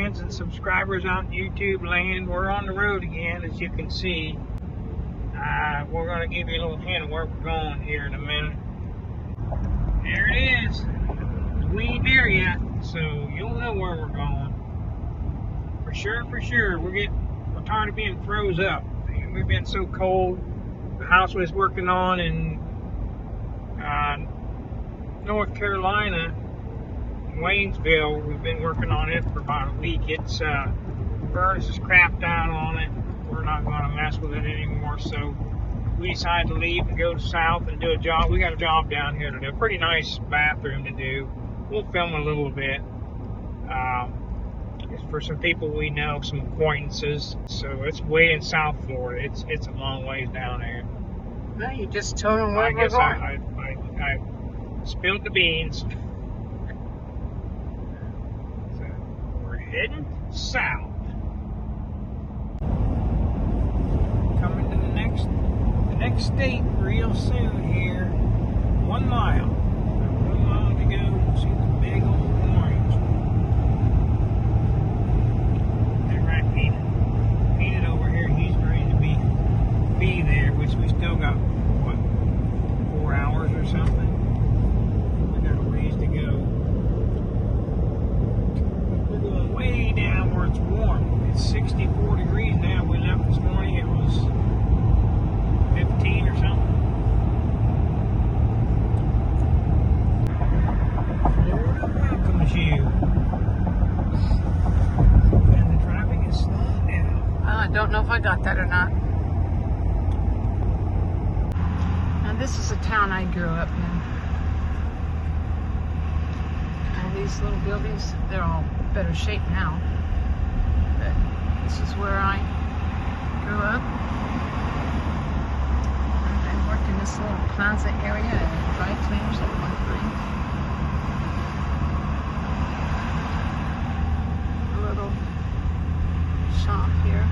friends and subscribers on YouTube land. We're on the road again, as you can see. We're going to give you a little hint of where we're going here in a minute. There it is. We ain't there yet, so you'll know where we're going. For sure. We're tired of being froze up. We've been so cold. The house was working on in North Carolina, Waynesville. We've been working on it for about a week. It's furnace is crapped out on it. We're not going to mess with it anymore, so we decided to leave and go south and do a job. We got a job down here to do. A pretty nice bathroom to do. We'll film a little bit. It's for some people we know, some acquaintances. So it's way in South Florida. It's a long ways down there. No, you just told them where we're going. I spilled the beans. So we're heading south. Coming to the next state real soon here. 1 mile. 1 mile to go. See the big old orange. They're right painted over here. He's ready to be there, which we still got, what, 4 hours or something? We got a ways to go. We're going way down where it's warm. It's 64 degrees now. We left this morning, it was 15 or something. Florida welcomes you. And the traffic is slowing down. I don't know if I got that or not. Now this is a town I grew up in. And these little buildings, they're all better shape now. But this is where I grew up. I worked in this little plaza area and dry cleaners at one time. A little shop here.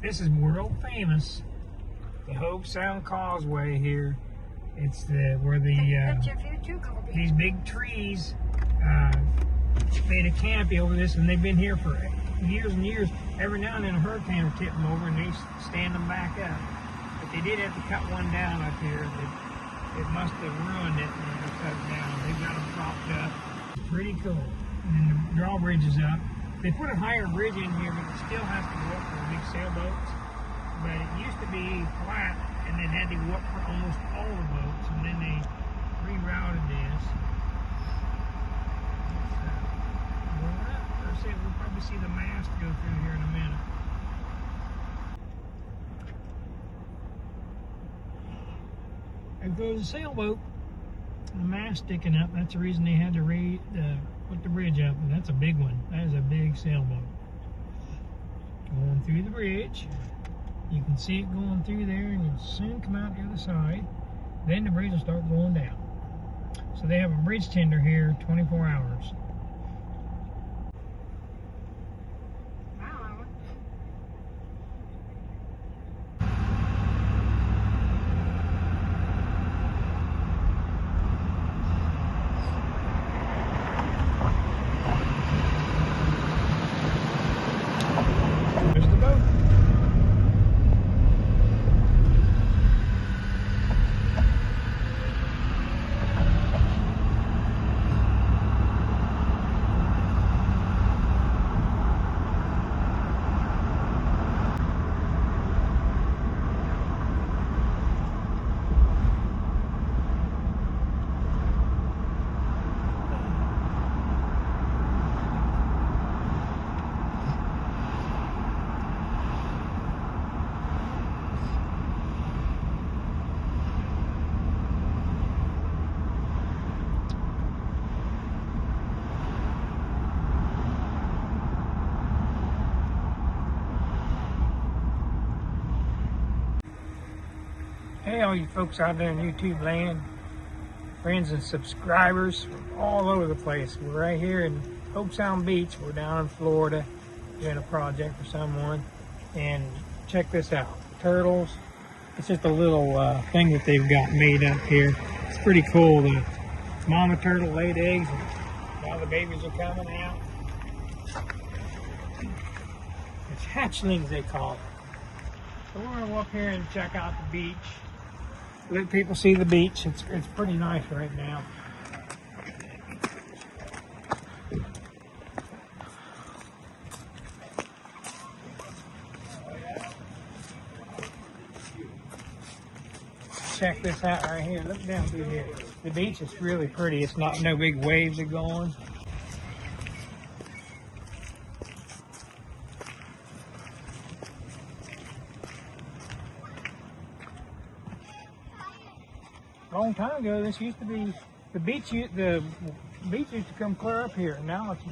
This is world famous, the Hobe Sound Causeway here. It's where these big trees made a canopy over this, and they've been here for years and years. Every now and then a hurricane will tip them over and they stand them back up. But they did have to cut one down up here. It must have ruined it when they cut it down. They've got them propped up. It's pretty cool. And the drawbridge is up. They put a higher bridge in here, but it still has to go up for big sailboats. But it used to be flat, and then had to go up for almost all the boats, and then they rerouted this. So, we'll probably see the mast go through here in a minute. There goes a sailboat. The mast sticking up. That's the reason they had to put the bridge up, and that's a big one. That is a big sailboat. Going through the bridge. You can see it going through there, and it'll soon come out the other side. Then the bridge will start going down. So they have a bridge tender here 24 hours. There's the boat. Hey, all you folks out there in YouTube land, friends and subscribers from all over the place. We're right here in Hobe Sound Beach. We're down in Florida doing a project for someone. And check this out. Turtles. It's just a little thing that they've got made up here. It's pretty cool. The mama turtle laid eggs and now the babies are coming out. It's hatchlings, they call it. So we're going to go up here and check out the beach. Let people see the beach. It's pretty nice right now. Check this out right here. Look down through here. The beach is really pretty. It's not no big waves are going. A long time ago, this used to be the beach. The beach used to come clear up here. Now it's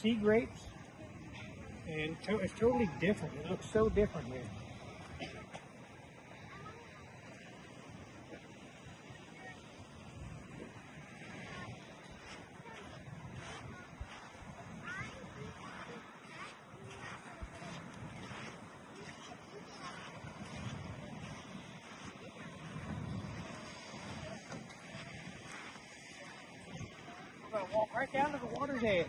sea grapes, and it's totally different. It looks so different here. I'm gonna walk right down to the water's edge.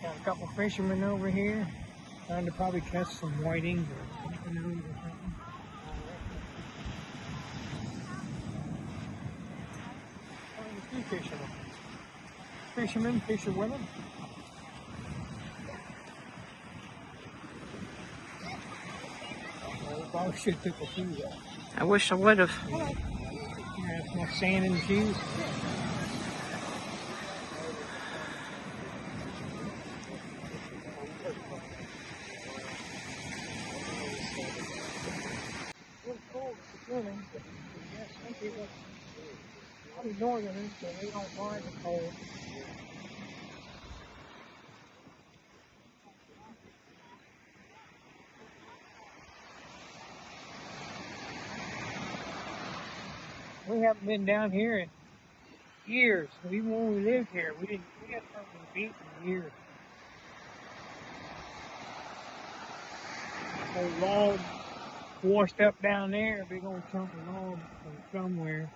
Got a couple fishermen over here trying to probably catch some whitings or something or something. A few fishermen, fisherwomen. Probably should have took the shoes off. I wish I would have. Yeah, it's not sand in the shoes. It's really cold for swimming, but yes, some people, I'm northerners, so they don't mind the cold. We haven't been down here in years. Even when we lived here, we hadn't come to the beach in years. Old log washed up down there, a big old chunk of log from somewhere.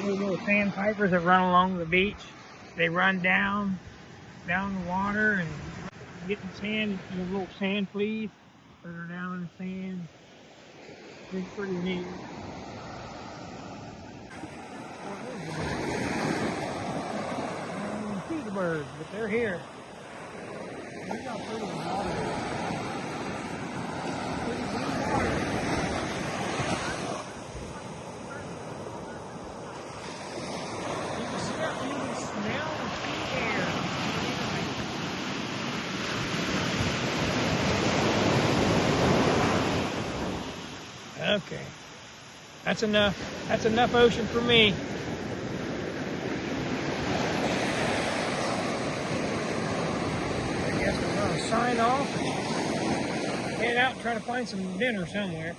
Little sandpipers that run along the beach. They run down the water and get the sand, the little sand fleas that are down in the sand. It's pretty neat. I don't see the birds, but they're here. Look how pretty the water is. Pretty blue water. Okay, that's enough. That's enough ocean for me. I guess I'm gonna sign off and head out and try to find some dinner somewhere.